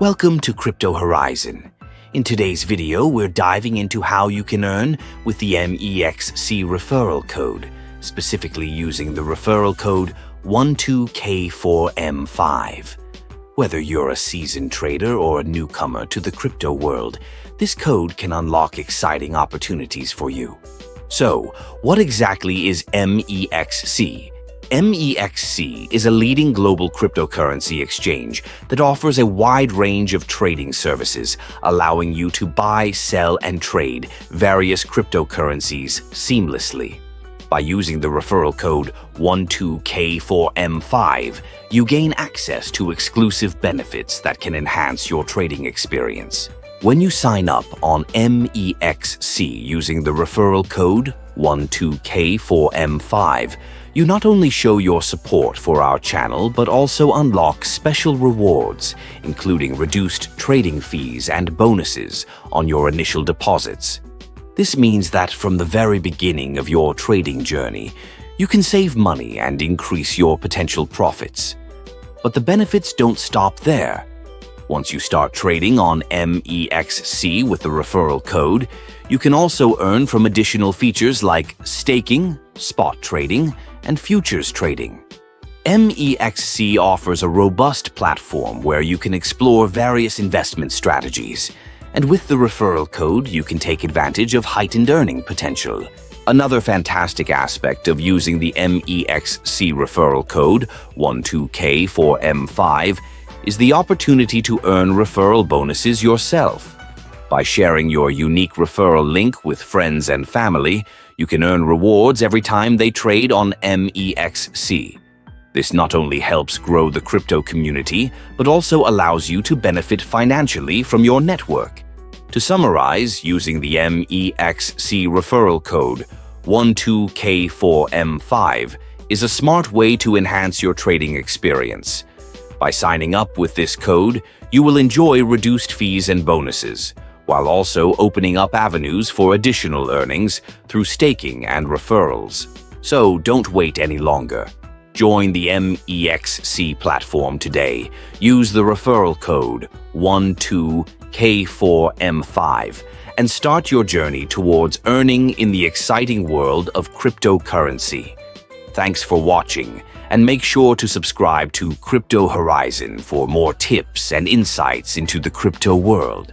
Welcome to Crypto Horizon. In today's video, we're diving into how you can earn with the MEXC Referral code, specifically using the referral code 12K4M5. Whether you're a seasoned trader or a newcomer to the crypto world, this code can unlock exciting opportunities for you. So, what exactly is MEXC? MEXC is a leading global cryptocurrency exchange that offers a wide range of trading services, allowing you to buy, sell, and trade various cryptocurrencies seamlessly. By using the referral code 12K4M5, you gain access to exclusive benefits that can enhance your trading experience. When you sign up on MEXC using the referral code 12K4M5, you not only show your support for our channel, but also unlock special rewards, including reduced trading fees and bonuses on your initial deposits. This means that from the very beginning of your trading journey, you can save money and increase your potential profits. But the benefits don't stop there. Once you start trading on MEXC with the referral code, you can also earn from additional features like staking, spot trading, and futures trading. MEXC offers a robust platform where you can explore various investment strategies, and with the referral code, you can take advantage of heightened earning potential. Another fantastic aspect of using the MEXC referral code 12K4M5 is the opportunity to earn referral bonuses yourself. By sharing your unique referral link with friends and family, you can earn rewards every time they trade on MEXC. This not only helps grow the crypto community, but also allows you to benefit financially from your network. To summarize, using the MEXC referral code 12K4M5 is a smart way to enhance your trading experience. By signing up with this code, you will enjoy reduced fees and bonuses, while also opening up avenues for additional earnings through staking and referrals. So don't wait any longer. Join the MEXC platform today. Use the referral code 12K4M5 and start your journey towards earning in the exciting world of cryptocurrency. Thanks for watching, and make sure to subscribe to Crypto Horizon for more tips and insights into the crypto world.